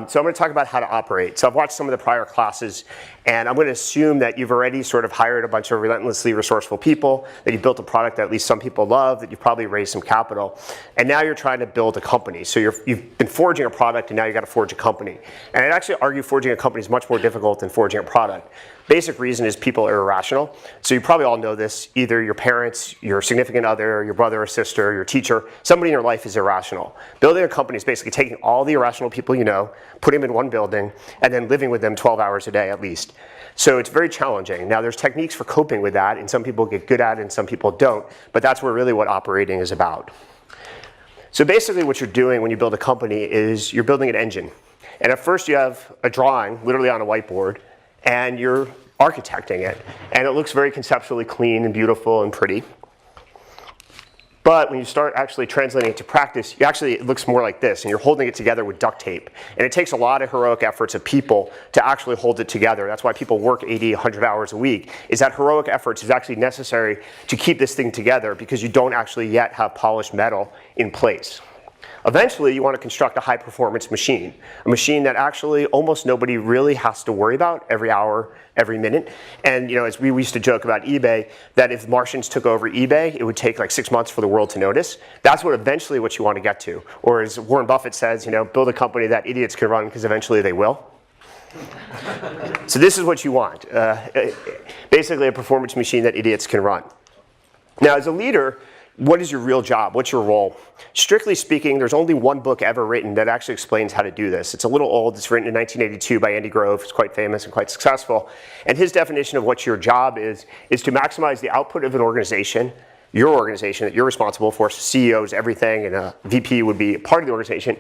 So I'm going to talk about how to operate. So I've watched some of the prior classes, and I'm going to assume that you've already sort of hired a bunch of relentlessly resourceful people, that you've built a product that at least some people love, that you've probably raised some capital, and now you're trying to build a company. So you've been forging a product, and now you've got to forge a company. And I'd actually argue forging a company is much more difficult than forging a product. Basic reason is people are irrational. So you probably all know this. Either your parents, your significant other, your brother or sister, your teacher, somebody in your life is irrational. Building a company is basically taking all the irrational people you know, putting them in one building, and then living with them 12 hours a day at least. So it's very challenging. Now there's techniques for coping with that, and some people get good at it and some people don't, but that's really what operating is about. So basically what you're doing when you build a company is you're building an engine. And at first you have a drawing, literally on a whiteboard, and you're architecting it. And it looks very conceptually clean and beautiful and pretty. But when you start actually translating it to practice, it looks more like this, and you're holding it together with duct tape. And it takes a lot of heroic efforts of people to actually hold it together. That's why people work 80, 100 hours a week, is that heroic efforts is actually necessary to keep this thing together because you don't actually yet have polished metal in place. Eventually, you want to construct a high-performance machine, a machine that actually almost nobody really has to worry about every hour, every minute. And as we used to joke about eBay, that if Martians took over eBay, it would take like 6 months for the world to notice. That's what you want to get to. Or as Warren Buffett says, build a company that idiots can run because eventually they will. So this is what you want. Basically a performance machine that idiots can run. Now, as a leader, what is your real job? What's your role? Strictly speaking, there's only one book ever written that actually explains how to do this. It's a little old. It's written in 1982 by Andy Grove. It's quite famous and quite successful. And his definition of what your job is to maximize the output of an organization, your organization that you're responsible for, so CEOs, everything, and a VP would be part of the organization,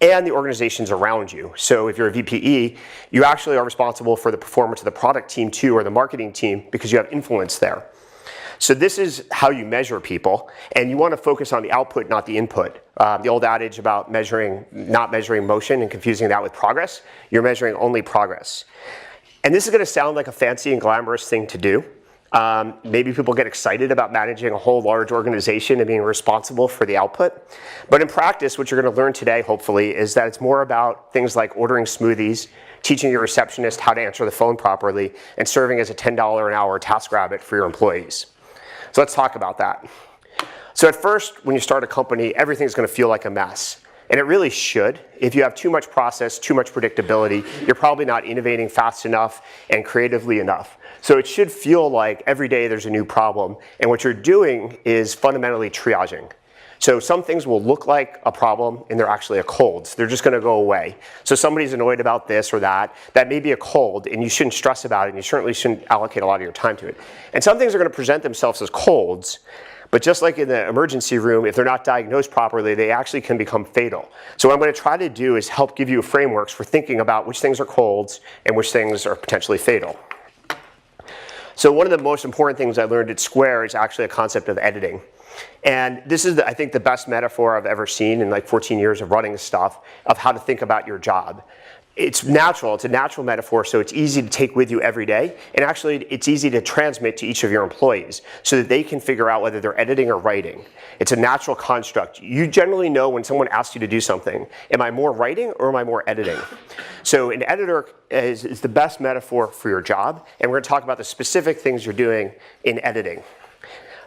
and the organizations around you. So if you're a VPE, you actually are responsible for the performance of the product team too, or the marketing team, because you have influence there. So this is how you measure people, and you want to focus on the output, not the input. The old adage about not measuring motion and confusing that with progress, you're measuring only progress. And this is going to sound like a fancy and glamorous thing to do. Maybe people get excited about managing a whole large organization and being responsible for the output. But in practice, what you're going to learn today, hopefully, is that it's more about things like ordering smoothies, teaching your receptionist how to answer the phone properly, and serving as a $10 an hour TaskRabbit for your employees. So let's talk about that. So at first, when you start a company, everything's going to feel like a mess. And it really should. If you have too much process, too much predictability, you're probably not innovating fast enough and creatively enough. So it should feel like every day there's a new problem. And what you're doing is fundamentally triaging. So some things will look like a problem and they're actually a cold. So they're just going to go away. So somebody's annoyed about this or that. That may be a cold and you shouldn't stress about it and you certainly shouldn't allocate a lot of your time to it. And some things are going to present themselves as colds, but just like in the emergency room, if they're not diagnosed properly, they actually can become fatal. So what I'm going to try to do is help give you frameworks for thinking about which things are colds and which things are potentially fatal. So one of the most important things I learned at Square is actually a concept of editing. And this is, I think, the best metaphor I've ever seen in like 14 years of running this stuff of how to think about your job. It's natural. It's a natural metaphor, so it's easy to take with you every day. And actually, it's easy to transmit to each of your employees so that they can figure out whether they're editing or writing. It's a natural construct. You generally know when someone asks you to do something, am I more writing or am I more editing? So an editor is the best metaphor for your job. And we're going to talk about the specific things you're doing in editing.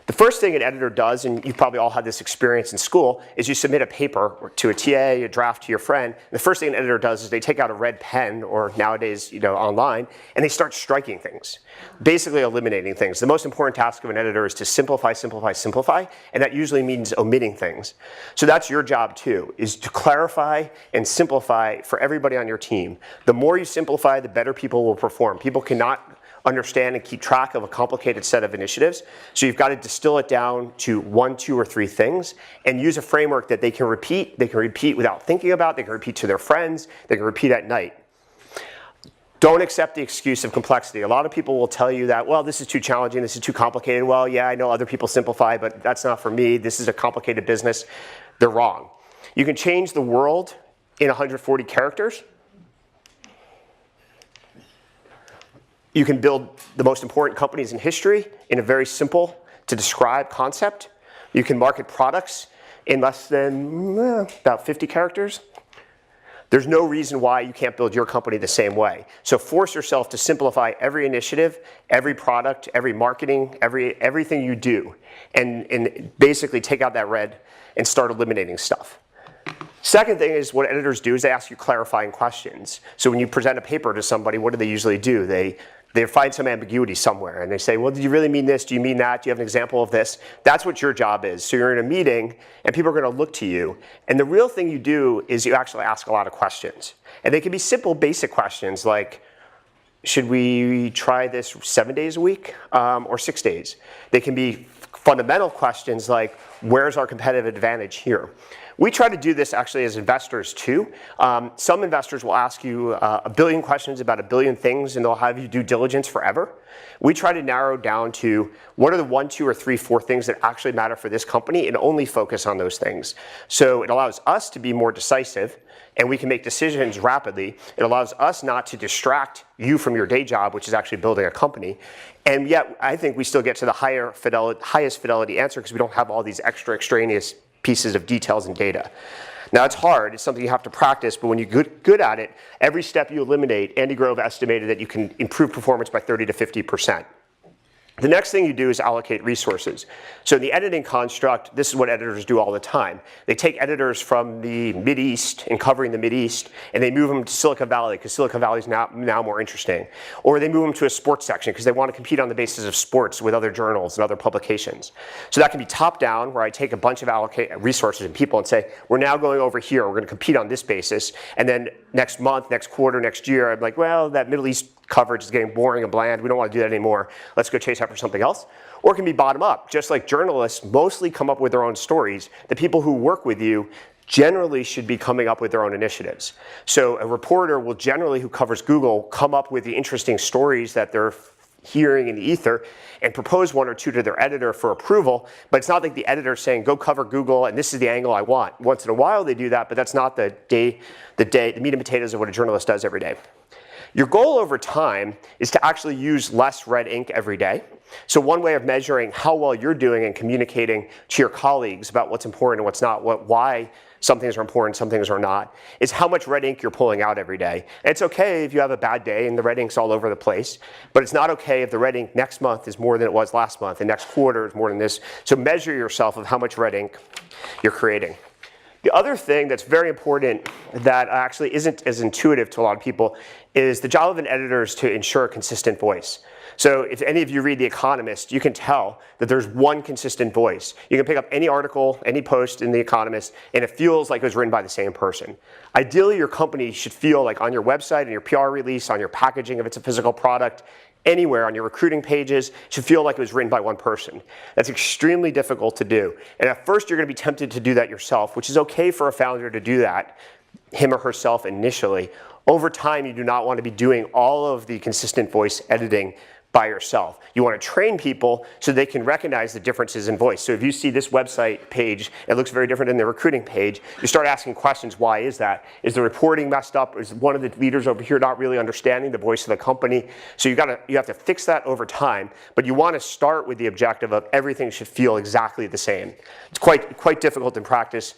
The first thing an editor does, and you've probably all had this experience in school, is you submit a paper to a TA, a draft to your friend. And the first thing an editor does is they take out a red pen, or nowadays, online, and they start striking things, basically eliminating things. The most important task of an editor is to simplify, simplify, simplify, and that usually means omitting things. So that's your job too, is to clarify and simplify for everybody on your team. The more you simplify, the better people will perform. People cannot understand and keep track of a complicated set of initiatives. So you've got to distill it down to 1, 2, or 3 things and use a framework that they can repeat without thinking about, they can repeat to their friends, they can repeat at night. Don't accept the excuse of complexity. A lot of people will tell you that, well, this is too challenging, this is too complicated. Well, yeah, I know other people simplify, but that's not for me. This is a complicated business. They're wrong. You can change the world in 140 characters. You can build the most important companies in history in a very simple to describe concept. You can market products in less than about 50 characters. There's no reason why you can't build your company the same way. So force yourself to simplify every initiative, every product, every marketing, everything you do, and basically take out that red and start eliminating stuff. Second thing is what editors do is they ask you clarifying questions. So when you present a paper to somebody, what do they usually do? They find some ambiguity somewhere and they say, well, do you really mean this? Do you mean that? Do you have an example of this? That's what your job is. So you're in a meeting and people are going to look to you. And the real thing you do is you actually ask a lot of questions. And they can be simple, basic questions like, should we try this 7 days a week or 6 days? They can be fundamental questions like, where's our competitive advantage here? We try to do this actually as investors too. Some investors will ask you a billion questions about a billion things and they'll have you do diligence forever. We try to narrow down to what are the 1, 2, or 3, 4 things that actually matter for this company and only focus on those things. So it allows us to be more decisive and we can make decisions rapidly. It allows us not to distract you from your day job, which is actually building a company. And yet I think we still get to the highest fidelity answer because we don't have all these extra extraneous pieces of details and data. Now it's hard, it's something you have to practice, but when you're good at it, every step you eliminate, Andy Grove estimated that you can improve performance by 30 to 50%. The next thing you do is allocate resources. So in the editing construct, this is what editors do all the time. They take editors from the Mideast and covering the Mideast, and they move them to Silicon Valley because Silicon Valley is now more interesting. Or they move them to a sports section because they want to compete on the basis of sports with other journals and other publications. So that can be top down, where I take a bunch of resources and people and say, we're now going over here, we're going to compete on this basis. And then next month, next quarter, next year, I'm like, well, that Middle East coverage is getting boring and bland. We don't want to do that anymore. Let's go chase after something else. Or it can be bottom up. Just like journalists mostly come up with their own stories, the people who work with you generally should be coming up with their own initiatives. So a reporter will generally, who covers Google, come up with the interesting stories that they're hearing in the ether and propose 1 or 2 to their editor for approval, but it's not like the editor saying, go cover Google and this is the angle I want. Once in a while they do that, but that's not the meat and potatoes of what a journalist does every day. Your goal over time is to actually use less red ink every day. So one way of measuring how well you're doing and communicating to your colleagues about what's important and what's not, why some things are important, some things are not, is how much red ink you're pulling out every day. And it's okay if you have a bad day and the red ink's all over the place, but it's not okay if the red ink next month is more than it was last month and next quarter is more than this. So measure yourself of how much red ink you're creating. The other thing that's very important that actually isn't as intuitive to a lot of people is the job of an editor is to ensure a consistent voice. So if any of you read The Economist, you can tell that there's one consistent voice. You can pick up any article, any post in The Economist, and it feels like it was written by the same person. Ideally, your company should feel like on your website, on your PR release, on your packaging if it's a physical product, anywhere on your recruiting pages, should feel like it was written by one person. That's extremely difficult to do. And at first you're going to be tempted to do that yourself, which is okay for a founder to do that, him or herself initially. Over time, you do not want to be doing all of the consistent voice editing by yourself. You want to train people so they can recognize the differences in voice. So if you see this website page, it looks very different than the recruiting page, you start asking questions, why is that? Is the reporting messed up? Is one of the leaders over here not really understanding the voice of the company? So you have to fix that over time, but you want to start with the objective of everything should feel exactly the same. It's quite difficult in practice.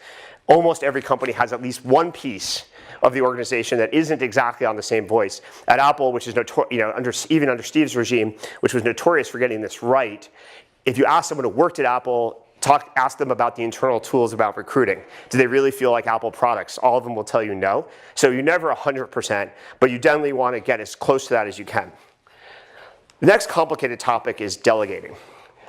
Almost every company has at least one piece of the organization that isn't exactly on the same voice. At Apple, which is even under Steve's regime, which was notorious for getting this right, if you ask someone who worked at Apple, ask them about the internal tools about recruiting. Do they really feel like Apple products? All of them will tell you no. So you're never 100%, but you definitely want to get as close to that as you can. The next complicated topic is delegating.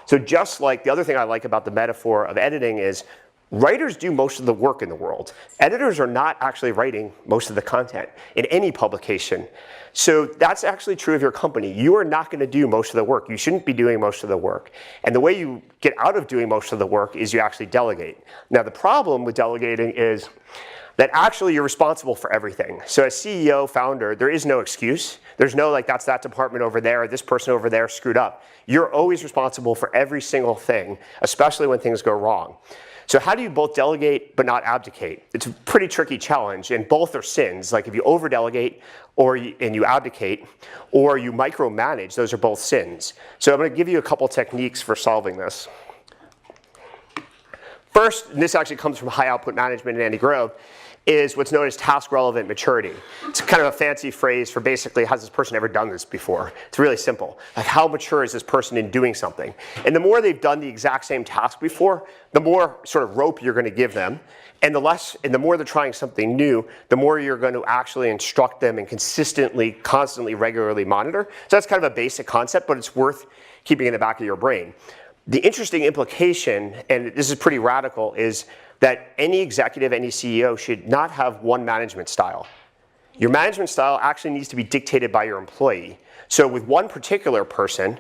So just like the other thing I like about the metaphor of editing is writers do most of the work in the world. Editors are not actually writing most of the content in any publication. So that's actually true of your company. You are not going to do most of the work. You shouldn't be doing most of the work. And the way you get out of doing most of the work is you actually delegate. Now the problem with delegating is that actually you're responsible for everything. So as CEO, founder, there is no excuse. There's no like, that's that department over there, this person over there screwed up. You're always responsible for every single thing, especially when things go wrong. So how do you both delegate but not abdicate? It's a pretty tricky challenge, and both are sins. Like if you over-delegate and you abdicate, or you micromanage, those are both sins. So I'm going to give you a couple techniques for solving this. First, and this actually comes from high output management and Andy Grove, is what's known as task-relevant maturity. It's kind of a fancy phrase for basically, has this person ever done this before? It's really simple. Like, how mature is this person in doing something? And the more they've done the exact same task before, the more sort of rope you're going to give them. And the more they're trying something new, the more you're going to actually instruct them and consistently, constantly, regularly monitor. So that's kind of a basic concept, but it's worth keeping in the back of your brain. The interesting implication, and this is pretty radical, is that any executive, any CEO should not have one management style. Your management style actually needs to be dictated by your employee. So with one particular person,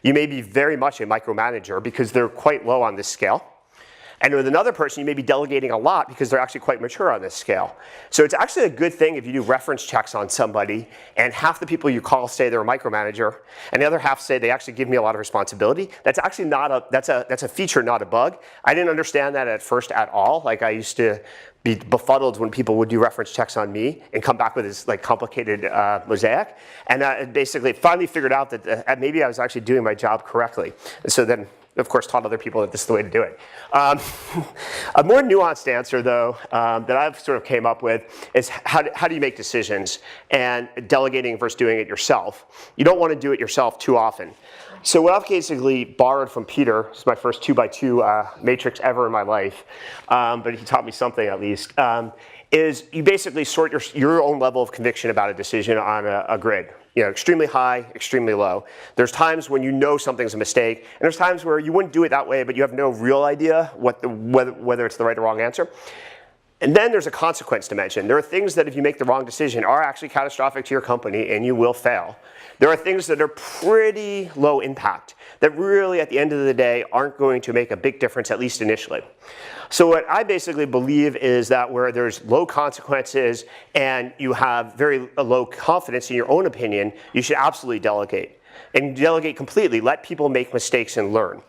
you may be very much a micromanager because they're quite low on this scale. And with another person, you may be delegating a lot because they're actually quite mature on this scale. So it's actually a good thing if you do reference checks on somebody and half the people you call say they're a micromanager and the other half say they actually give me a lot of responsibility. That's actually not that's a feature, not a bug. I didn't understand that at first at all. Like, I used to be befuddled when people would do reference checks on me and come back with this like complicated mosaic. And I basically finally figured out that maybe I was actually doing my job correctly. And so then, of course, taught other people that this is the way to do it. A more nuanced answer, though, that I've sort of came up with is how do you make decisions, and delegating versus doing it yourself. You don't want to do it yourself too often. So what I've basically borrowed from Peter, this is my first 2x2 matrix ever in my life, but he taught me something at least, is you basically sort your own level of conviction about a decision on a grid. You know, extremely high, extremely low. There's times when you know something's a mistake, and there's times where you wouldn't do it that way, but you have no real idea whether it's the right or wrong answer. And then there's a consequence dimension. There are things that if you make the wrong decision are actually catastrophic to your company and you will fail. There are things that are pretty low impact that really at the end of the day aren't going to make a big difference, at least initially. So what I basically believe is that where there's low consequences and you have very low confidence in your own opinion, you should absolutely delegate. And delegate completely. Let people make mistakes and learn.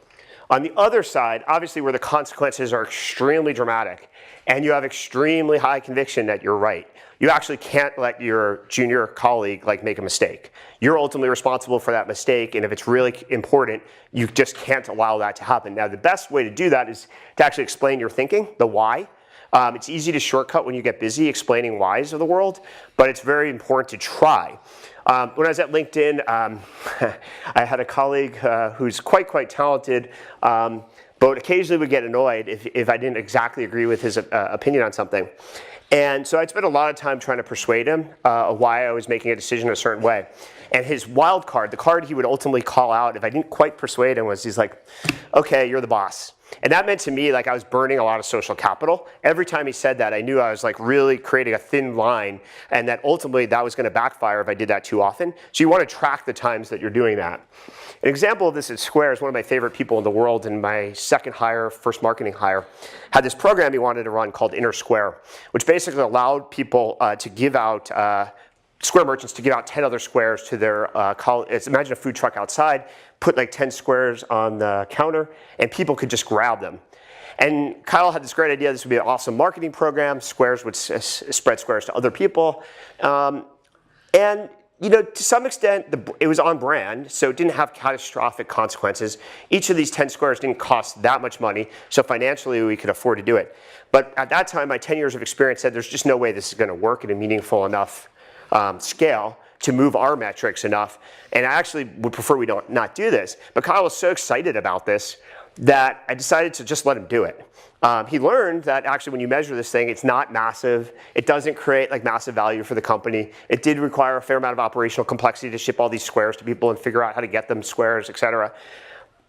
On the other side, obviously where the consequences are extremely dramatic and you have extremely high conviction that you're right, you actually can't let your junior colleague make a mistake. You're ultimately responsible for that mistake, and if it's really important, you just can't allow that to happen. Now, the best way to do that is to actually explain your thinking, the why. It's easy to shortcut when you get busy explaining whys of the world, but it's very important to try. When I was at LinkedIn, I had a colleague who's quite talented, but occasionally would get annoyed if I didn't exactly agree with his opinion on something. And so I'd spent a lot of time trying to persuade him why I was making a decision a certain way. And his wild card, the card he would ultimately call out if I didn't quite persuade him, was he's like, okay, you're the boss. And that meant to me I was burning a lot of social capital. Every time he said that, I knew I was really creating a thin line, and that ultimately that was going to backfire if I did that too often. So you want to track the times that you're doing that. An example of this is Square. Is one of my favorite people in the world, and my second hire, first marketing hire, had this program he wanted to run called Inner Square, which basically allowed people to give out Square merchants to give out 10 other squares to their colleagues. Imagine a food truck outside, put 10 squares on the counter, and people could just grab them. And Kyle had this great idea. This would be an awesome marketing program. Squares would spread squares to other people. And to some extent, it was on brand, so it didn't have catastrophic consequences. Each of these 10 squares didn't cost that much money, so financially we could afford to do it. But at that time, my 10 years of experience said there's just no way this is going to work at a meaningful enough scale to move our metrics enough. And I actually would prefer we not do this. But Kyle was so excited about this that I decided to just let him do it. He learned that actually when you measure this thing, it's not massive. It doesn't create massive value for the company. It did require a fair amount of operational complexity to ship all these squares to people and figure out how to get them squares, et cetera.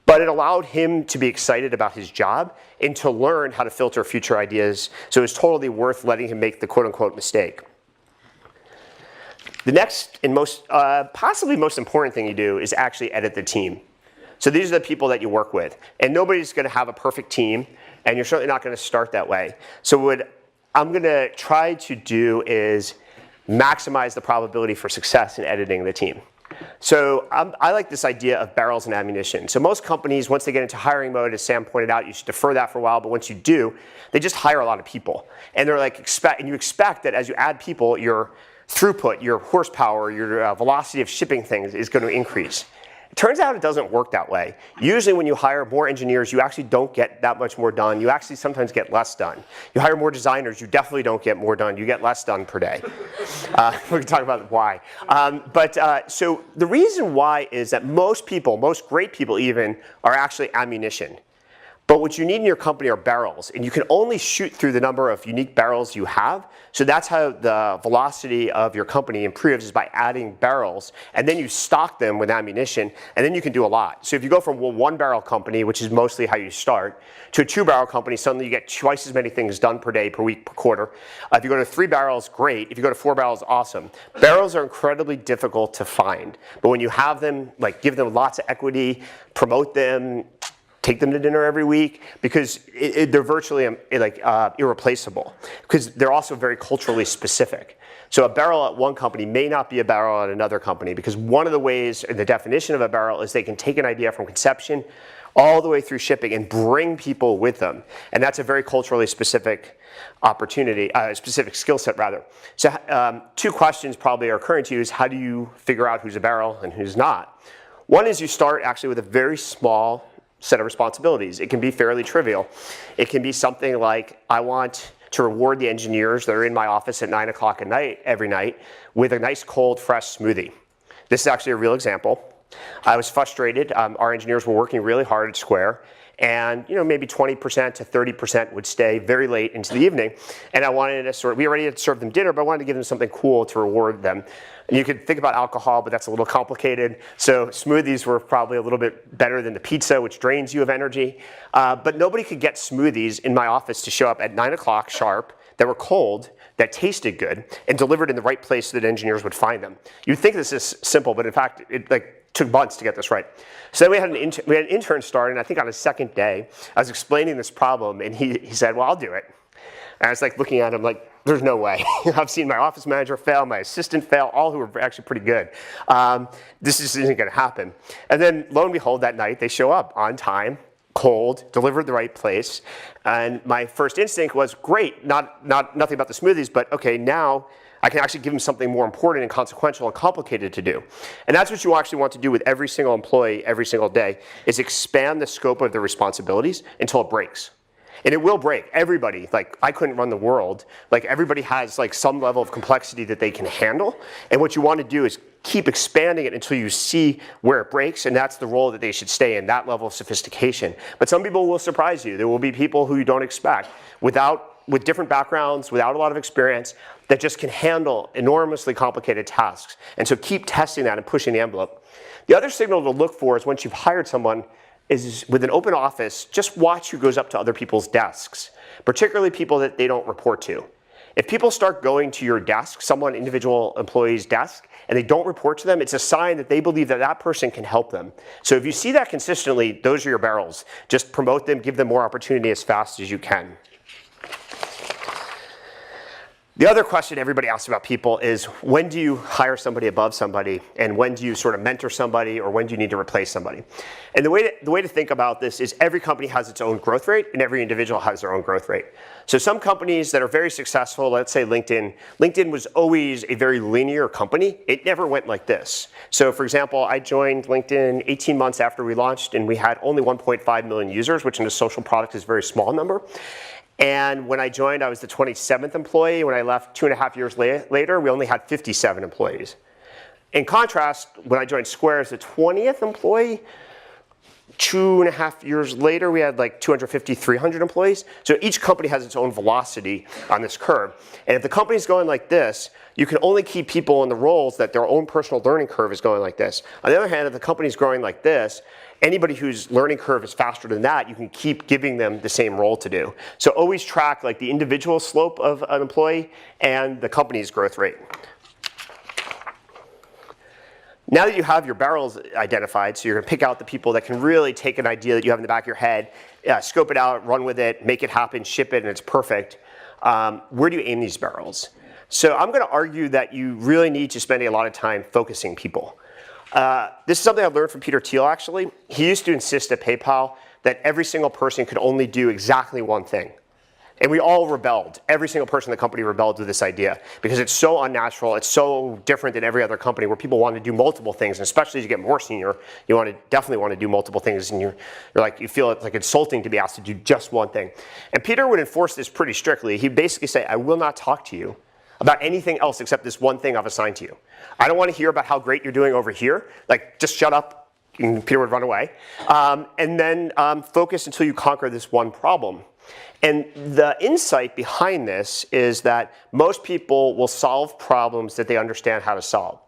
But it allowed him to be excited about his job and to learn how to filter future ideas. So it was totally worth letting him make the quote-unquote mistake. The next and possibly most important thing you do is actually edit the team. So these are the people that you work with. And nobody's going to have a perfect team, and you're certainly not going to start that way. So what I'm going to try to do is maximize the probability for success in editing the team. So I like this idea of barrels and ammunition. So most companies, once they get into hiring mode, as Sam pointed out, you should defer that for a while, but once you do, they just hire a lot of people. And they're and you expect that as you add people, your throughput, your horsepower, your velocity of shipping things is going to increase. It turns out it doesn't work that way. Usually when you hire more engineers, you actually don't get that much more done. You actually sometimes get less done. You hire more designers, you definitely don't get more done. You get less done per day. We can talk about why. So the reason why is that most people, most great people even, are actually ammunition. But what you need in your company are barrels, and you can only shoot through the number of unique barrels you have. So that's how the velocity of your company improves, is by adding barrels, and then you stock them with ammunition, and then you can do a lot. So if you go from a 1-barrel company, which is mostly how you start, to a 2-barrel company, suddenly you get twice as many things done per day, per week, per quarter. If you go to 3 barrels, great. If you go to 4 barrels, awesome. Barrels are incredibly difficult to find, but when you have them, like give them lots of equity, promote them, take them to dinner every week, because they're virtually irreplaceable, because they're also very culturally specific. So a barrel at one company may not be a barrel at another company, because one of the ways, and the definition of a barrel, is they can take an idea from conception all the way through shipping and bring people with them. And that's a very culturally specific opportunity, specific skill set rather. So 2 questions probably are occurring to you is, how do you figure out who's a barrel and who's not? One is you start actually with a very small set of responsibilities. It can be fairly trivial. It can be something like, I want to reward the engineers that are in my office at 9 o'clock at night, every night, with a nice cold, fresh smoothie. This is actually a real example. I was frustrated. Our engineers were working really hard at Square, and maybe 20% to 30% would stay very late into the evening. And I wanted to we already had served them dinner, but I wanted to give them something cool to reward them. And you could think about alcohol, but that's a little complicated. So smoothies were probably a little bit better than the pizza, which drains you of energy. But nobody could get smoothies in my office to show up at 9 o'clock sharp, that were cold, that tasted good, and delivered in the right place so that engineers would find them. You'd think this is simple, but in fact, it took months to get this right. So then we had an intern start, and I think on his second day, I was explaining this problem, and he said, well, I'll do it. And I was like looking at him like, there's no way. I've seen my office manager fail, my assistant fail, all who were actually pretty good. This just isn't gonna happen. And then lo and behold, that night they show up on time, cold, delivered the right place. And my first instinct was, great, nothing about the smoothies, but okay, now I can actually give them something more important and consequential and complicated to do. And that's what you actually want to do with every single employee every single day, is expand the scope of their responsibilities until it breaks. And it will break. Everybody, I couldn't run the world. Everybody has some level of complexity that they can handle. And what you want to do is keep expanding it until you see where it breaks, and that's the role that they should stay in, that level of sophistication. But some people will surprise you. There will be people who you don't expect, with different backgrounds, without a lot of experience, that just can handle enormously complicated tasks. And so keep testing that and pushing the envelope. The other signal to look for is, once you've hired someone, is with an open office, just watch who goes up to other people's desks, particularly people that they don't report to. If people start going to your desk, individual employee's desk, and they don't report to them, it's a sign that they believe that that person can help them. So if you see that consistently, those are your barrels. Just promote them, give them more opportunity as fast as you can. The other question everybody asks about people is, when do you hire somebody above somebody, and when do you sort of mentor somebody, or when do you need to replace somebody? And the way to think about this is, every company has its own growth rate, and every individual has their own growth rate. So some companies that are very successful, let's say LinkedIn was always a very linear company. It never went like this. So for example, I joined LinkedIn 18 months after we launched, and we had only 1.5 million users, which in a social product is a very small number. And when I joined, I was the 27th employee. When I left 2.5 years later, we only had 57 employees. In contrast, when I joined Square as the 20th employee, 2.5 years later, we had 250, 300 employees. So each company has its own velocity on this curve. And if the company's going like this, you can only keep people in the roles that their own personal learning curve is going like this. On the other hand, if the company's growing like this, anybody whose learning curve is faster than that, you can keep giving them the same role to do. So always track the individual slope of an employee and the company's growth rate. Now that you have your barrels identified, so you're going to pick out the people that can really take an idea that you have in the back of your head, scope it out, run with it, make it happen, ship it, and it's perfect. Where do you aim these barrels? So I'm going to argue that you really need to spend a lot of time focusing people. This is something I've learned from Peter Thiel, actually. He used to insist at PayPal that every single person could only do exactly one thing. And we all rebelled. Every single person in the company rebelled with this idea because it's so unnatural. It's so different than every other company where people want to do multiple things. And especially as you get more senior, you definitely want to do multiple things. And you feel it's like insulting to be asked to do just one thing. And Peter would enforce this pretty strictly. He'd basically say, I will not talk to you about anything else except this one thing I've assigned to you. I don't want to hear about how great you're doing over here. Like, just shut up. And Peter would run away. And then focus until you conquer this one problem. And the insight behind this is that most people will solve problems that they understand how to solve.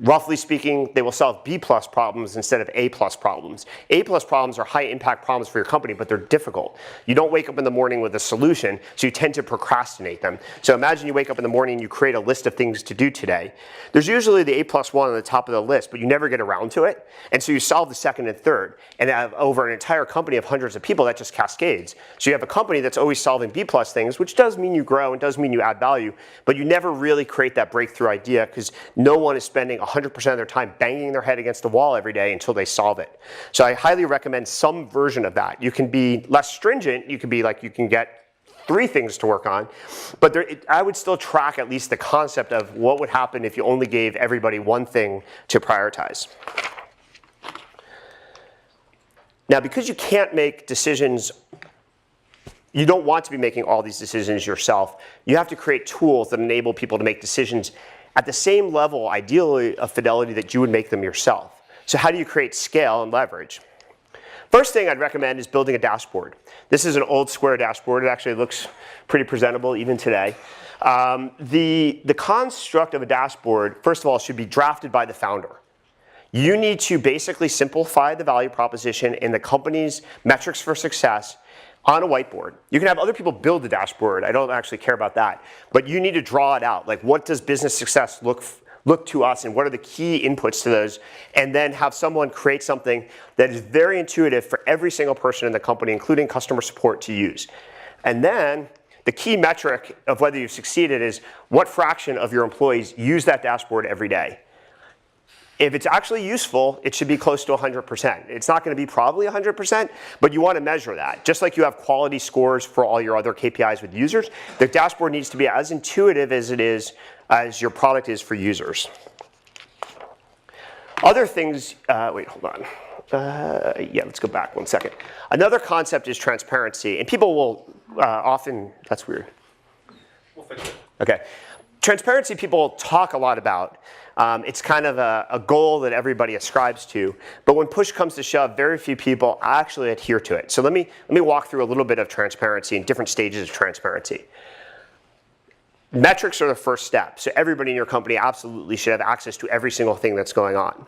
Roughly speaking, they will solve B+ problems instead of A+ problems. A+ problems are high impact problems for your company, but they're difficult. You don't wake up in the morning with a solution, so you tend to procrastinate them. So imagine you wake up in the morning and you create a list of things to do today. There's usually the A+ one on the top of the list, but you never get around to it. And so you solve the second and third. And over an entire company of hundreds of people, that just cascades. So you have a company that's always solving B+ things, which does mean you grow and does mean you add value, but you never really create that breakthrough idea because no one is spending 100% of their time banging their head against the wall every day until they solve it. So I highly recommend some version of that. You can be less stringent. You can be like, you can get 3 things to work on, but I would still track at least the concept of what would happen if you only gave everybody one thing to prioritize. Now, because you can't make decisions, you don't want to be making all these decisions yourself, you have to create tools that enable people to make decisions at the same level, ideally, of fidelity that you would make them yourself. So how do you create scale and leverage? First thing I'd recommend is building a dashboard. This is an old Square dashboard. It actually looks pretty presentable even today. The construct of a dashboard, first of all, should be drafted by the founder. You need to basically simplify the value proposition in the company's metrics for success on a whiteboard. You can have other people build the dashboard. I don't actually care about that. But you need to draw it out. Like, what does business success look to us, and what are the key inputs to those? And then have someone create something that is very intuitive for every single person in the company, including customer support, to use. And then the key metric of whether you've succeeded is what fraction of your employees use that dashboard every day. If it's actually useful, it should be close to 100%. It's not going to be probably 100%, but you want to measure that. Just like you have quality scores for all your other KPIs with users, the dashboard needs to be as intuitive as your product is for users. Other things, wait, hold on. Yeah, let's go back one second. Another concept is transparency, and people will often, that's weird. We'll fix it. Okay. Transparency people talk a lot about. It's kind of a goal that everybody ascribes to, but when push comes to shove, very few people actually adhere to it. So let me walk through a little bit of transparency and different stages of transparency. Metrics are the first step, so everybody in your company absolutely should have access to every single thing that's going on.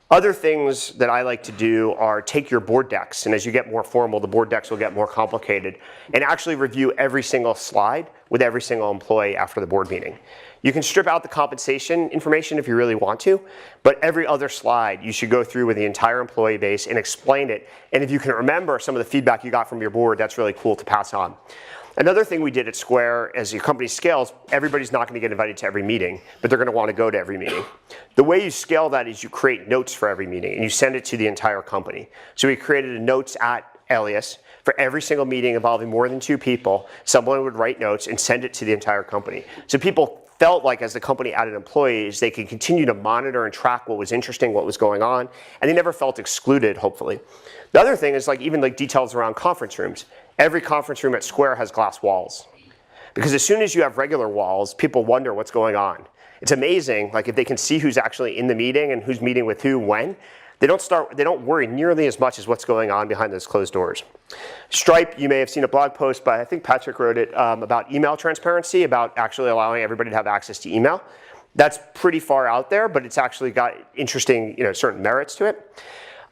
Other things that I like to do are take your board decks, and as you get more formal, the board decks will get more complicated, and actually review every single slide with every single employee after the board meeting. You can strip out the compensation information if you really want to, but every other slide you should go through with the entire employee base and explain it. And if you can remember some of the feedback you got from your board, that's really cool to pass on. Another thing we did at Square, as your company scales, everybody's not going to get invited to every meeting, but they're going to want to go to every meeting. The way you scale that is you create notes for every meeting, and you send it to the entire company. So we created a notes at Alias for every single meeting involving more than 2 people. Someone would write notes and send it to the entire company. So people felt like as the company added employees, they could continue to monitor and track what was interesting, what was going on, and they never felt excluded, hopefully. The other thing is even details around conference rooms. Every conference room at Square has glass walls. Because as soon as you have regular walls, people wonder what's going on. It's amazing, if they can see who's actually in the meeting and who's meeting with who when, they don't worry nearly as much as what's going on behind those closed doors. Stripe, you may have seen a blog post, but I think Patrick wrote it about email transparency, about actually allowing everybody to have access to email. That's pretty far out there, but it's actually got interesting, certain merits to it.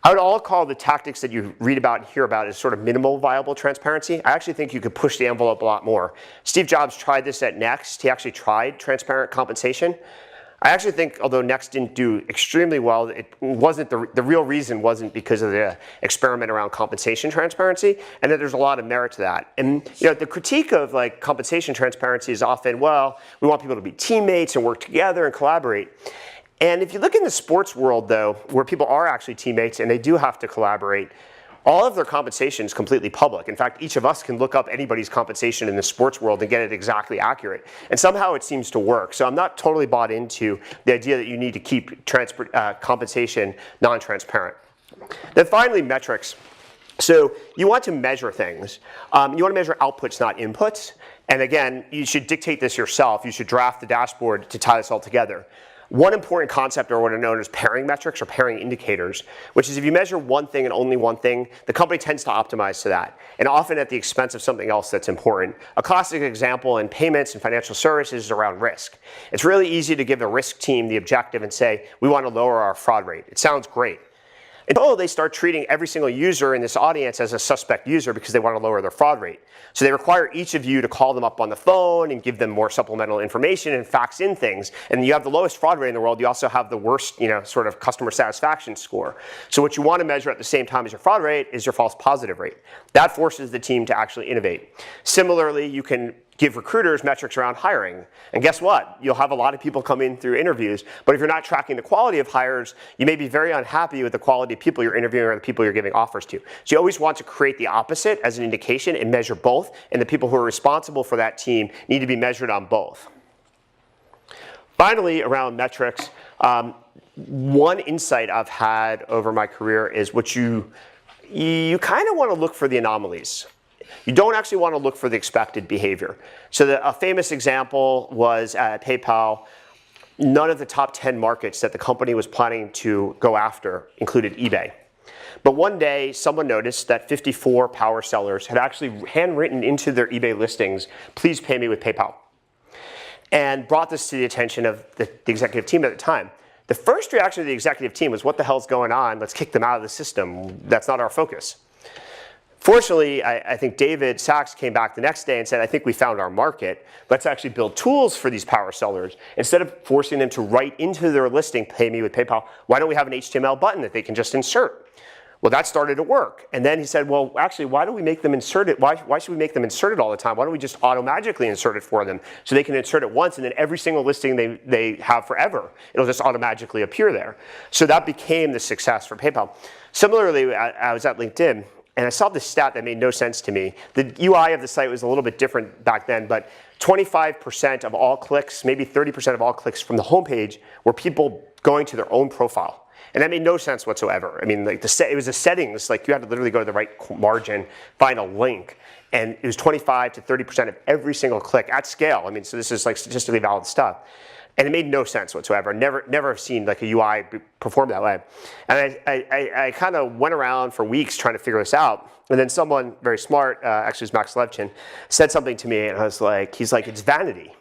I would all call the tactics that you read about and hear about as sort of minimal viable transparency. I actually think you could push the envelope a lot more. Steve Jobs tried this at Next. He actually tried transparent compensation. I actually think, although Next didn't do extremely well, it wasn't the real reason wasn't because of the experiment around compensation transparency, and that there's a lot of merit to that. And the critique of compensation transparency is often, well, we want people to be teammates and work together and collaborate. And if you look in the sports world, though, where people are actually teammates and they do have to collaborate, all of their compensation is completely public. In fact, each of us can look up anybody's compensation in the sports world and get it exactly accurate. And somehow it seems to work. So I'm not totally bought into the idea that you need to keep compensation non-transparent. Then finally, metrics. So you want to measure things. You want to measure outputs, not inputs. And again, you should dictate this yourself. You should draft the dashboard to tie this all together. One important concept are what are known as pairing metrics or pairing indicators, which is if you measure one thing and only one thing, the company tends to optimize to that, and often at the expense of something else that's important. A classic example in payments and financial services is around risk. It's really easy to give a risk team the objective and say, we want to lower our fraud rate. It sounds great. Until they start treating every single user in this audience as a suspect user because they want to lower their fraud rate. So they require each of you to call them up on the phone and give them more supplemental information and fax in things. And you have the lowest fraud rate in the world. You also have the worst, sort of customer satisfaction score. So what you want to measure at the same time as your fraud rate is your false positive rate. That forces the team to actually innovate. Similarly, you can give recruiters metrics around hiring. And guess what? You'll have a lot of people come in through interviews, but if you're not tracking the quality of hires, you may be very unhappy with the quality of people you're interviewing or the people you're giving offers to. So you always want to create the opposite as an indication and measure both, and the people who are responsible for that team need to be measured on both. Finally, around metrics, one insight I've had over my career is what you kind of want to look for the anomalies. You don't actually want to look for the expected behavior. So a famous example was at PayPal, none of the top 10 markets that the company was planning to go after included eBay. But one day, someone noticed that 54 power sellers had actually handwritten into their eBay listings, please pay me with PayPal, and brought this to the attention of the executive team at the time. The first reaction of the executive team was, what the hell's going on? Let's kick them out of the system. That's not our focus. Fortunately, I think David Sachs came back the next day and said, I think we found our market. Let's actually build tools for these power sellers. Instead of forcing them to write into their listing, pay me with PayPal, why don't we have an HTML button that they can just insert? Well, that started to work. And then he said, well, actually, why do we make them insert it? Why should we make them insert it all the time? Why don't we just auto-magically insert it for them so they can insert it once, and then every single listing they have forever, it'll just auto-magically appear there. So that became the success for PayPal. Similarly, I was at LinkedIn, and I saw this stat that made no sense to me. The UI of the site was a little bit different back then, but 25% of all clicks, maybe 30% of all clicks from the homepage were people going to their own profile. And that made no sense whatsoever. I mean, like it was the settings, like you had to literally go to the right margin, find a link, and it was 25 to 30% of every single click at scale. I mean, so this is like statistically valid stuff. And it made no sense whatsoever. Never have seen like a UI perform that way. And I kind of went around for weeks trying to figure this out. And then someone very smart, actually it was Max Levchin, said something to me, and I was like, he's like, it's vanity.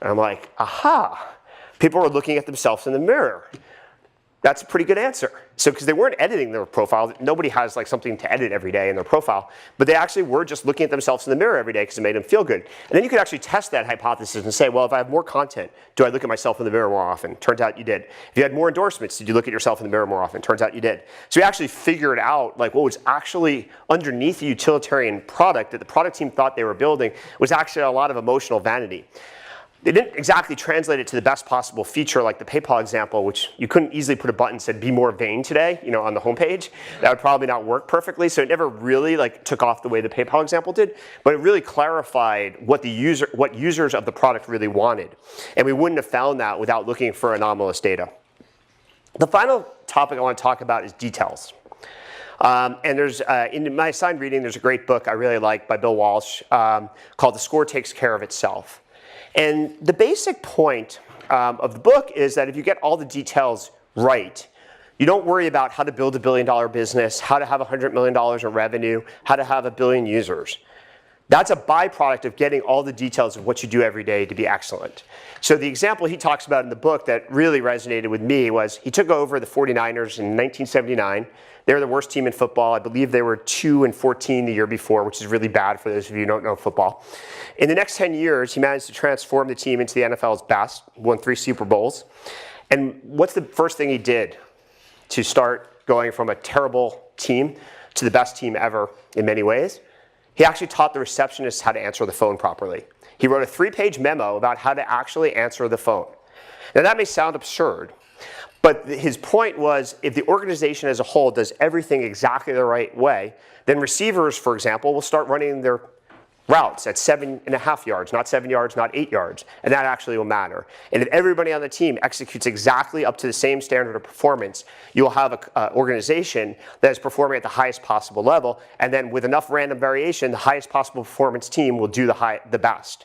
And I'm like, aha. People were looking at themselves in the mirror. That's a pretty good answer. So, because they weren't editing their profile, nobody has like something to edit every day in their profile, but they actually were just looking at themselves in the mirror every day because it made them feel good. And then you could actually test that hypothesis and say, well, if I have more content, do I look at myself in the mirror more often? Turns out you did. If you had more endorsements, did you look at yourself in the mirror more often? Turns out you did. So we actually figured out like what was actually underneath the utilitarian product that the product team thought they were building was actually a lot of emotional vanity. They didn't exactly translate it to the best possible feature like the PayPal example, which you couldn't easily put a button that said be more vain today, on the homepage. That would probably not work perfectly. So it never really like took off the way the PayPal example did, but it really clarified what users of the product really wanted. And we wouldn't have found that without looking for anomalous data. The final topic I want to talk about is details. And there's, in my assigned reading, there's a great book I really like by Bill Walsh called The Score Takes Care of Itself. And the basic point of the book is that if you get all the details right, you don't worry about how to build $1 billion business, how to have $100 million in revenue, how to have 1 billion users. That's a byproduct of getting all the details of what you do every day to be excellent. So the example he talks about in the book that really resonated with me was he took over the 49ers in 1979. They were the worst team in football. I believe they were 2-14 the year before, which is really bad for those of you who don't know football. In the next 10 years, he managed to transform the team into the NFL's best, won 3 Super Bowls. And what's the first thing he did to start going from a terrible team to the best team ever in many ways? He actually taught the receptionists how to answer the phone properly. He wrote a 3-page memo about how to actually answer the phone. Now that may sound absurd, But his point was, if the organization as a whole does everything exactly the right way, then receivers, for example, will start running their routes at 7.5 yards, not 7 yards, not 8 yards, and that actually will matter. And if everybody on the team executes exactly up to the same standard of performance, you will have an organization that is performing at the highest possible level, and then with enough random variation, the highest possible performance team will do the best.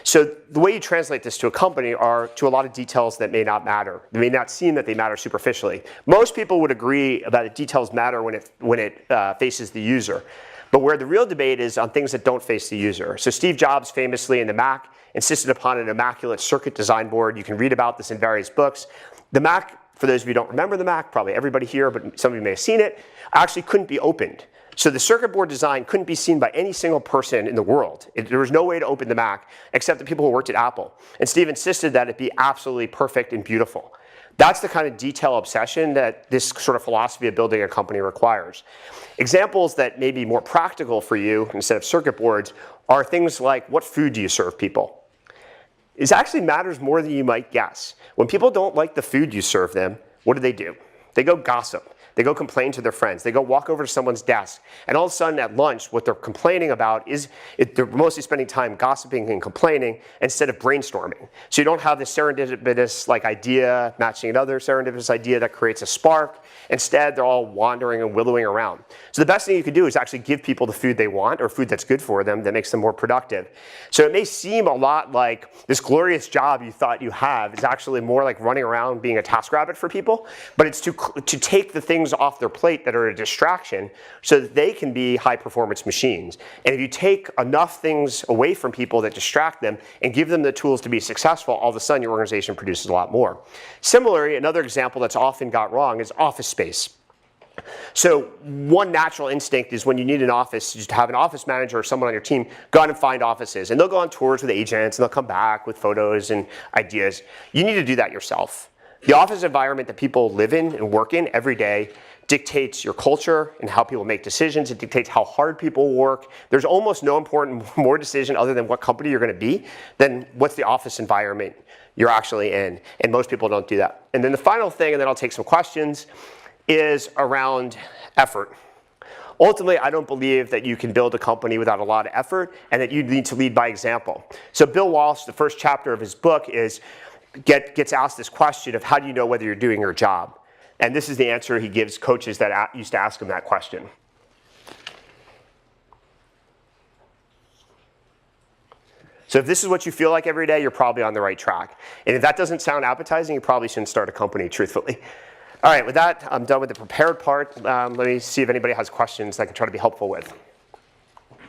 So the way you translate this to a company are to a lot of details that may not matter. They may not seem that they matter superficially. Most people would agree that details matter when it faces the user. But where the real debate is on things that don't face the user. So Steve Jobs famously in the Mac insisted upon an immaculate circuit design board. You can read about this in various books. The Mac, for those of you who don't remember the Mac, probably everybody here, but some of you may have seen it, actually couldn't be opened. So the circuit board design couldn't be seen by any single person in the world. There was no way to open the Mac except the people who worked at Apple. And Steve insisted that it be absolutely perfect and beautiful. That's the kind of detail obsession that this sort of philosophy of building a company requires. Examples that may be more practical for you instead of circuit boards are things like, what food do you serve people? It actually matters more than you might guess. When people don't like the food you serve them, what do? They go gossip. They go complain to their friends. They go walk over to someone's desk. And all of a sudden at lunch, what they're complaining about is they're mostly spending time gossiping and complaining instead of brainstorming. So you don't have this serendipitous idea matching another serendipitous idea that creates a spark. Instead, they're all wandering and willowing around. So the best thing you can do is actually give people the food they want or food that's good for them that makes them more productive. So it may seem a lot like this glorious job you thought you have is actually more like running around being a TaskRabbit for people, but it's to take the things off their plate that are a distraction so that they can be high performance machines. And if you take enough things away from people that distract them and give them the tools to be successful, all of a sudden your organization produces a lot more. Similarly, another example that's often got wrong is office space. So one natural instinct is when you need an office, just to have an office manager or someone on your team go out and find offices. And they'll go on tours with agents and they'll come back with photos and ideas. You need to do that yourself. The office environment that people live in and work in every day dictates your culture and how people make decisions. It dictates how hard people work. There's almost no more decision other than what company you're going to be than what's the office environment you're actually in. And most people don't do that. And then the final thing, and then I'll take some questions, is around effort. Ultimately, I don't believe that you can build a company without a lot of effort and that you need to lead by example. So Bill Walsh, the first chapter of his book gets asked this question of how do you know whether you're doing your job? And this is the answer he gives coaches that used to ask him that question. So if this is what you feel like every day, you're probably on the right track. And if that doesn't sound appetizing, you probably shouldn't start a company, truthfully. All right, with that, I'm done with the prepared part. Let me see if anybody has questions that I can try to be helpful with.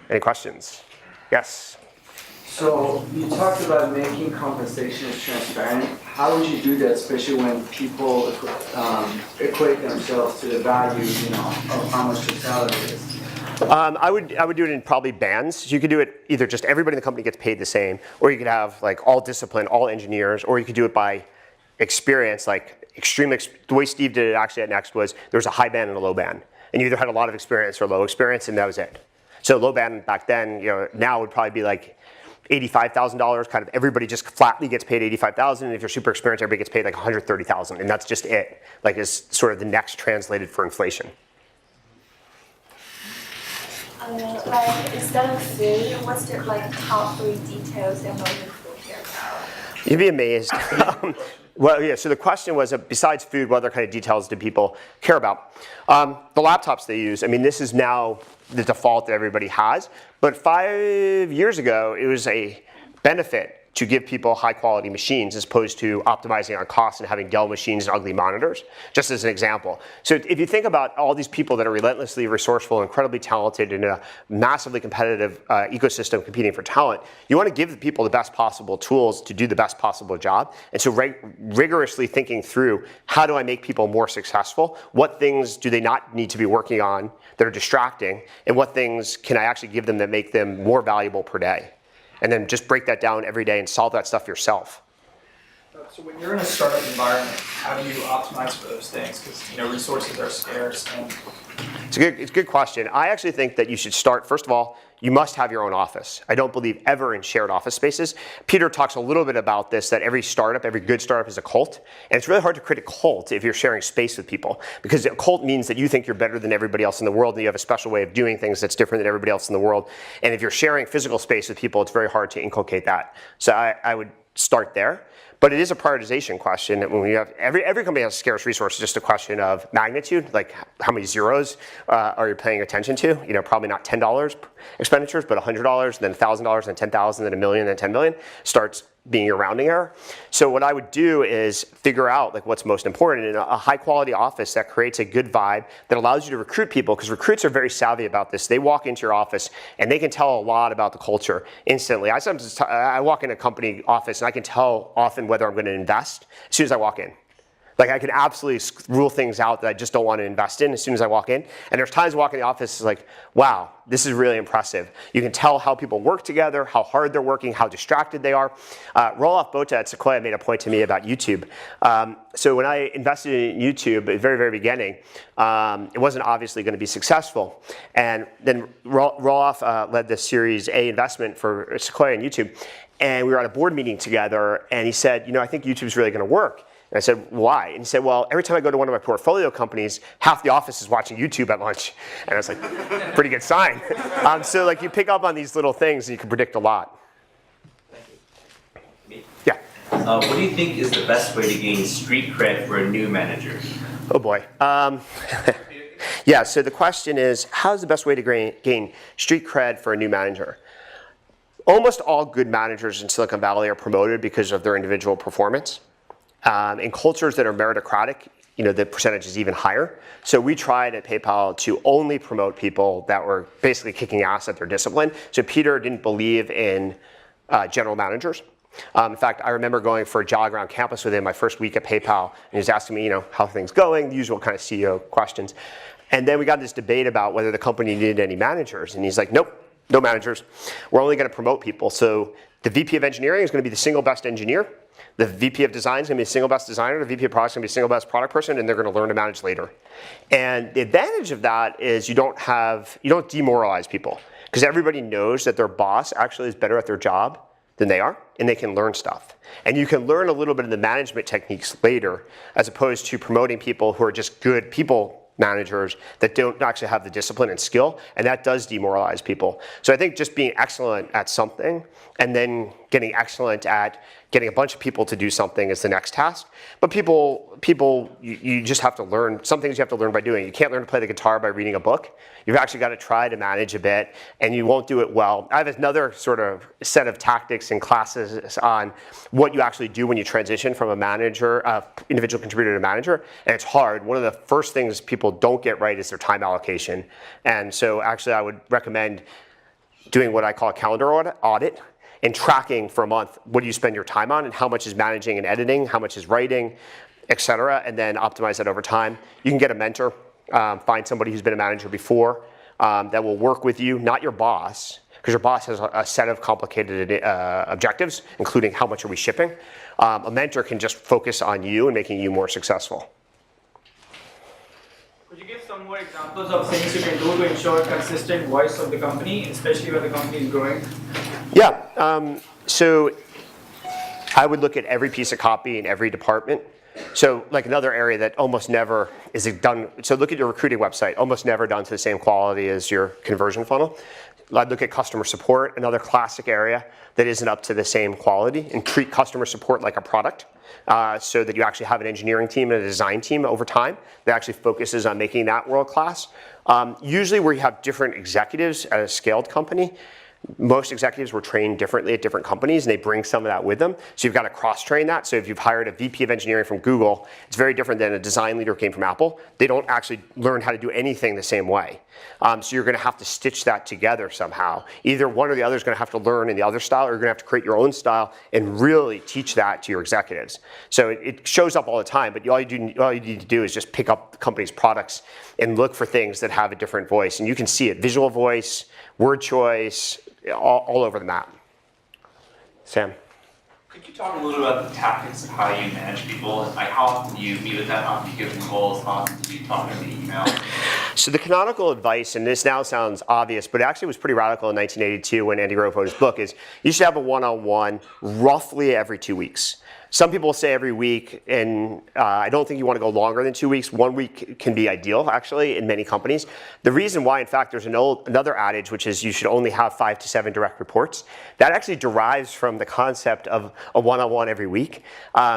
Any questions? Yes? So you talked about making compensation transparent. How would you do that, especially when people equate themselves to the value, of how much their salary is? I would do it in probably bands. So you could do it either just everybody in the company gets paid the same, or you could have all discipline, all engineers, or you could do it by experience, the way Steve did it actually at Next was there was a high band and a low band. And you either had a lot of experience or low experience, and that was it. So low band back then, now would probably be $85,000, kind of everybody just flatly gets paid $85,000, and if you're super experienced, everybody gets paid $130,000, and that's just it. Is sort of the next translated for inflation. Instead of food, what's the top 3 details that most people care about? You'd be amazed. Well, yeah, so the question was, besides food, what other kind of details do people care about? The laptops they use, this is now the default that everybody has, but 5 years ago, it was a benefit to give people high quality machines as opposed to optimizing on costs and having Dell machines and ugly monitors, just as an example. So if you think about all these people that are relentlessly resourceful, incredibly talented in a massively competitive ecosystem competing for talent, you want to give the people the best possible tools to do the best possible job. And so rigorously thinking through, how do I make people more successful? What things do they not need to be working on that are distracting? And what things can I actually give them that make them more valuable per day? And then just break that down every day and solve that stuff yourself. So when you're in a startup environment, how do you optimize for those things? Because resources are scarce. And It's a good question. I actually think that you should start, first of all, you must have your own office. I don't believe ever in shared office spaces. Peter talks a little bit about this, that every good startup is a cult. And it's really hard to create a cult if you're sharing space with people. Because a cult means that you think you're better than everybody else in the world and you have a special way of doing things that's different than everybody else in the world. And if you're sharing physical space with people, it's very hard to inculcate that. So I would start there. But it is a prioritization question. When we have every company has scarce resources, just a question of magnitude, like how many zeros are you paying attention to? Probably not $10 expenditures, but $100, then $1,000, then $10,000, then $1 million, then $10 million starts being your rounding error. So what I would do is figure out what's most important in a high quality office that creates a good vibe that allows you to recruit people, because recruits are very savvy about this. They walk into your office and they can tell a lot about the culture instantly. I walk in a company office and I can tell often whether I'm going to invest as soon as I walk in. I can absolutely rule things out that I just don't want to invest in as soon as I walk in. And there's times I walk in the office, it's like, wow, this is really impressive. You can tell how people work together, how hard they're working, how distracted they are. Roelof Botha at Sequoia made a point to me about YouTube. So when I invested in YouTube at the very, very beginning, it wasn't obviously going to be successful. And then Roelof led this Series A investment for Sequoia and YouTube. And we were at a board meeting together, and he said, I think YouTube's really going to work. And I said, why? And he said, well, every time I go to one of my portfolio companies, half the office is watching YouTube at lunch. And I was like, pretty good sign. So you pick up on these little things and you can predict a lot. Me? Yeah. What do you think is the best way to gain street cred for a new manager? Oh boy. Yeah, so the question is, how's the best way to gain street cred for a new manager? Almost all good managers in Silicon Valley are promoted because of their individual performance. In cultures that are meritocratic, the percentage is even higher. So we tried at PayPal to only promote people that were basically kicking ass at their discipline. So Peter didn't believe in general managers. In fact, I remember going for a jog around campus with him my first week at PayPal, and he was asking me, how things going, the usual kind of CEO questions. And then we got this debate about whether the company needed any managers, and he's like, nope, no managers. We're only going to promote people. So the VP of engineering is going to be the single best engineer. The VP of design is going to be the single best designer. The VP of product is going to be the single best product person, and they're going to learn to manage later. And the advantage of that is you don't demoralize people, because everybody knows that their boss actually is better at their job than they are, and they can learn stuff. And you can learn a little bit of the management techniques later, as opposed to promoting people who are just good people managers that don't actually have the discipline and skill, and that does demoralize people. So I think just being excellent at something and then getting excellent at getting a bunch of people to do something is the next task. But you just have to learn. Some things you have to learn by doing. You can't learn to play the guitar by reading a book. You've actually got to try to manage a bit, and you won't do it well. I have another sort of set of tactics and classes on what you actually do when you transition from a manager, individual contributor to manager, and it's hard. One of the first things people don't get right is their time allocation. And so actually I would recommend doing what I call a calendar audit and tracking for a month, what do you spend your time on and how much is managing and editing, how much is writing, et cetera, and then optimize that over time. You can get a mentor, find somebody who's been a manager before that will work with you, not your boss, because your boss has a set of complicated objectives, including how much are we shipping. A mentor can just focus on you and making you more successful. could you give some more examples of things you can do to ensure consistent voice of the company, especially when the company is growing? Yeah, so I would look at every piece of copy in every department. So another area that almost never is done, so look at your recruiting website, almost never done to the same quality as your conversion funnel. I'd look at customer support, another classic area that isn't up to the same quality, and treat customer support like a product so that you actually have an engineering team and a design team over time that actually focuses on making that world class. Usually where you have different executives at a scaled company, most executives were trained differently at different companies, and they bring some of that with them. So you've got to cross-train that. So if you've hired a VP of engineering from Google, it's very different than a design leader who came from Apple. They don't actually learn how to do anything the same way. So you're going to have to stitch that together somehow. Either one or the other is going to have to learn in the other style, or you're going to have to create your own style and really teach that to your executives. So it shows up all the time, but all you need to do is just pick up the company's products and look for things that have a different voice. And you can see it, visual voice, word choice, all over the map. Sam? Could you talk a little about the tactics of how you manage people? Like how often do you meet with them? How often do you give them goals? How often do you talk to them via email? So the canonical advice, and this now sounds obvious, but it actually was pretty radical in 1982 when Andy Grove wrote his book, is you should have a one-on-one roughly every 2 weeks. Some people say every week, and I don't think you want to go longer than 2 weeks. 1 week can be ideal, actually, in many companies. The reason why, in fact, there's another adage, which is you should only have 5 to 7 direct reports. That actually derives from the concept of a one-on-one every week,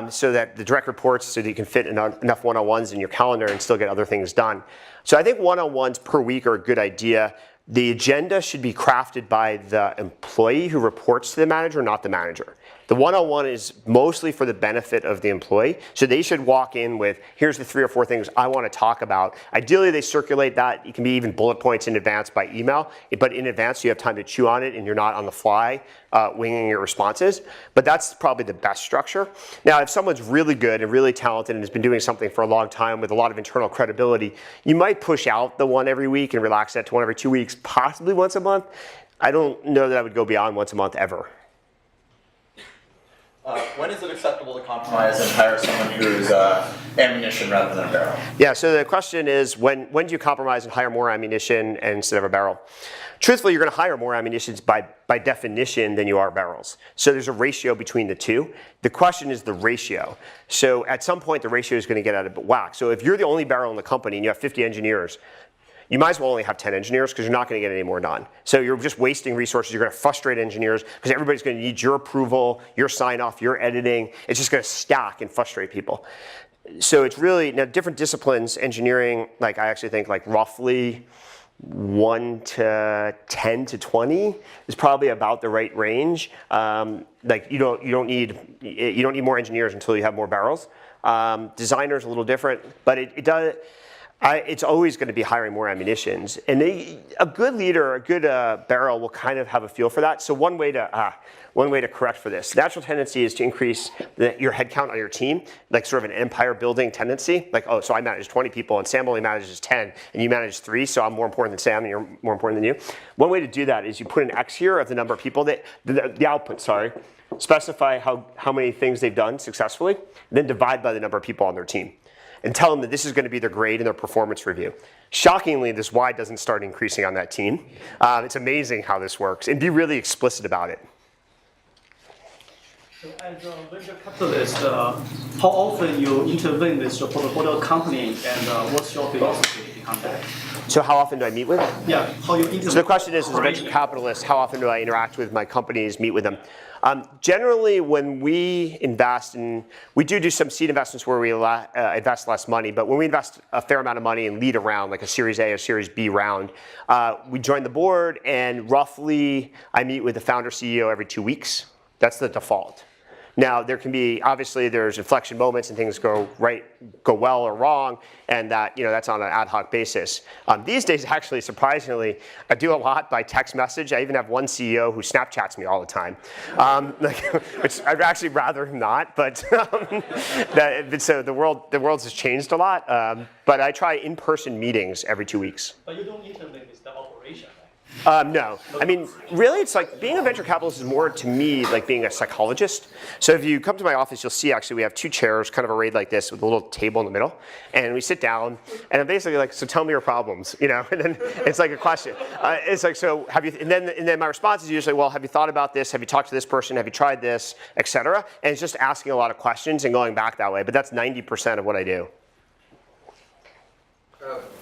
so that the direct reports, so that you can fit enough one-on-ones in your calendar and still get other things done. So I think one-on-ones per week are a good idea. The agenda should be crafted by the employee who reports to the manager, not the manager. The one-on-one is mostly for the benefit of the employee, so they should walk in with, here's the 3 or 4 things I want to talk about. Ideally, they circulate that. It can be even bullet points in advance by email, but in advance you have time to chew on it and you're not on the fly winging your responses. But that's probably the best structure. Now, if someone's really good and really talented and has been doing something for a long time with a lot of internal credibility, you might push out the one every week and relax that to one every 2 weeks, possibly once a month. I don't know that I would go beyond once a month ever. When is it acceptable to compromise and hire someone who's ammunition rather than a barrel? Yeah, so the question is, when do you compromise and hire more ammunition instead of a barrel? Truthfully, you're going to hire more ammunitions by definition than you are barrels. So there's a ratio between the two. The question is the ratio. So at some point, the ratio is going to get out of whack. So if you're the only barrel in the company and you have 50 engineers, you might as well only have 10 engineers because you're not going to get any more done. So you're just wasting resources. You're going to frustrate engineers because everybody's going to need your approval, your sign off, your editing. It's just going to stack and frustrate people. So it's really, now different disciplines, engineering, like I actually think like roughly 1 to 10 to 20 is probably about the right range. Like you don't need more engineers until you have more barrels. Designers a little different, but it's always going to be hiring more ammunitions. And a good leader, a good barrel will kind of have a feel for that. So one way to correct for this, natural tendency is to increase your headcount on your team, like sort of an empire building tendency. Like, oh, so I manage 20 people and Sam only manages 10 and you manage 3, so I'm more important than Sam and you're more important than you. One way to do that is you put an X here of the number of people that, the output, sorry, specify how many things they've done successfully, then divide by the number of people on their team. And tell them that this is going to be their grade and their performance review. Shockingly, this Y doesn't start increasing on that team. It's amazing how this works, and be really explicit about it. So as a venture capitalist, how often you intervene with your portfolio company, and what's your philosophy behind that? So how often do I meet with? Yeah, how you intervene. So the question is, as a venture capitalist, how often do I interact with my companies, meet with them? Generally, when we invest, and we do some seed investments where we invest less money, but when we invest a fair amount of money and lead a round, like a Series A or Series B round, we join the board, and roughly I meet with the founder CEO every 2 weeks. That's the default. Now, there can be, obviously, there's inflection moments and things go well or wrong, and that's on an ad hoc basis. These days, actually, surprisingly, I do a lot by text message. I even have one CEO who Snapchats me all the time, which I'd actually rather him not, but so the world has changed a lot. But I try in-person meetings every 2 weeks. But you don't intervene with the operation, right? No. I mean, really, it's like being a venture capitalist is more to me like being a psychologist. So if you come to my office, you'll see actually we have 2 chairs kind of arrayed like this with a little table in the middle. And we sit down and I'm basically like, so tell me your problems, and then it's like a question. It's like, so have you, and then my response is usually, well, have you thought about this? Have you talked to this person? Have you tried this, et cetera? And it's just asking a lot of questions and going back that way. But that's 90% of what I do.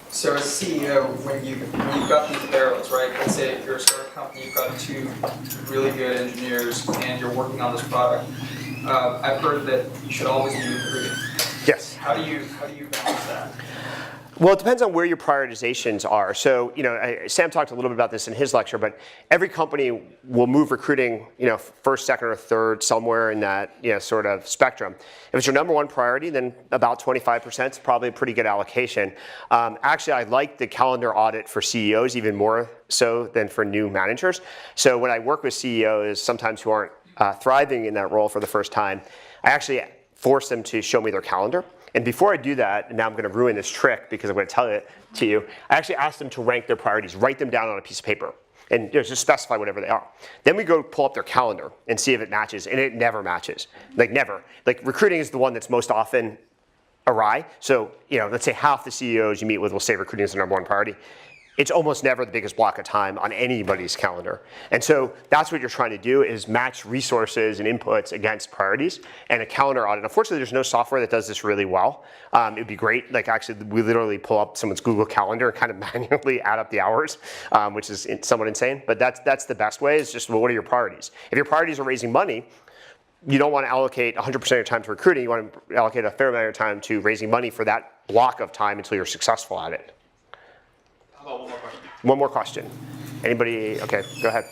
So as CEO, when you've got these barrels, right? Let's say if you're a startup company, you've got 2 really good engineers and you're working on this product. I've heard that you should always be recruiting. Yes. How do you balance that? Well, it depends on where your prioritizations are. So, Sam talked a little bit about this in his lecture, but every company will move recruiting, first, second, or third, somewhere in that, sort of spectrum. If it's your number 1 priority, then about 25% is probably a pretty good allocation. Actually, I like the calendar audit for CEOs even more so than for new managers. So when I work with CEOs, sometimes who aren't thriving in that role for the first time, I actually force them to show me their calendar. And before I do that, and now I'm going to ruin this trick because I'm going to tell it to you, I actually ask them to rank their priorities, write them down on a piece of paper. and just specify whatever they are. Then we go pull up their calendar and see if it matches, and it never matches, like never. Like recruiting is the one that's most often awry. So, let's say half the CEOs you meet with will say recruiting is the number one priority. It's almost never the biggest block of time on anybody's calendar. And so that's what you're trying to do is match resources and inputs against priorities and a calendar audit. Unfortunately, there's no software that does this really well. It'd be great. Like actually, we literally pull up someone's Google Calendar and kind of manually add up the hours, which is somewhat insane. But that's the best way is just, well, what are your priorities? If your priorities are raising money, you don't want to allocate 100% of your time to recruiting. You want to allocate a fair amount of your time to raising money for that block of time until you're successful at it. How about one more question? One more question. Anybody? Okay, go ahead.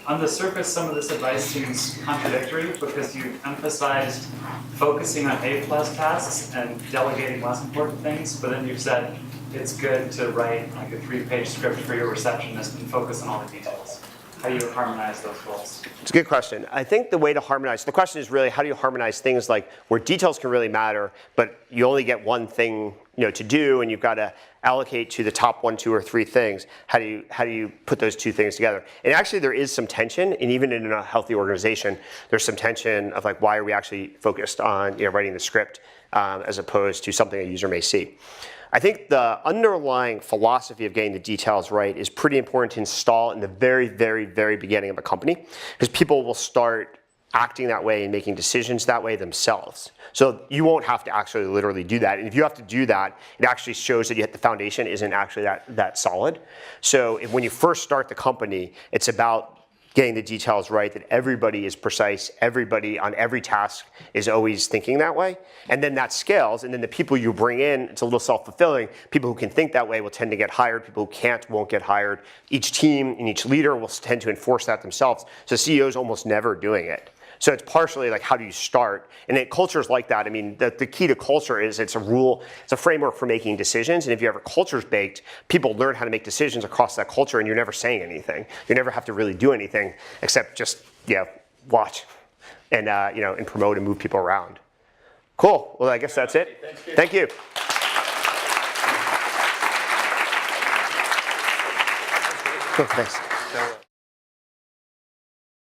On the surface, some of this advice seems contradictory because you emphasized focusing on A-plus tasks and delegating less important things, but then you've said it's good to write like a 3-page script for your receptionist and focus on all the details. How do you harmonize those goals? It's a good question. I think the way to harmonize, the question is really how do you harmonize things like where details can really matter, but you only get one thing to do and you've got to allocate to the top 1, 2, or 3 things. How do you put those 2 things together? And actually there is some tension, and even in a healthy organization, there's some tension of like why are we actually focused on writing the script as opposed to something a user may see. I think the underlying philosophy of getting the details right is pretty important to install in the very, very, very beginning of a company, because people will start acting that way and making decisions that way themselves. So you won't have to actually literally do that. And if you have to do that, it actually shows that the foundation isn't actually that solid. So when you first start the company, it's about getting the details right, that everybody is precise, everybody on every task is always thinking that way. And then that scales, and then the people you bring in, it's a little self-fulfilling. People who can think that way will tend to get hired. People who can't won't get hired. Each team and each leader will tend to enforce that themselves. So CEOs almost never doing it. So it's partially like how do you start? And cultures like that, I mean, the key to culture is it's a rule, it's a framework for making decisions. And if you have a culture's baked, people learn how to make decisions across that culture and you're never saying anything. You never have to really do anything except just, watch and, and promote and move people around. Cool, well, I guess that's it. Thank you. Cool, thanks.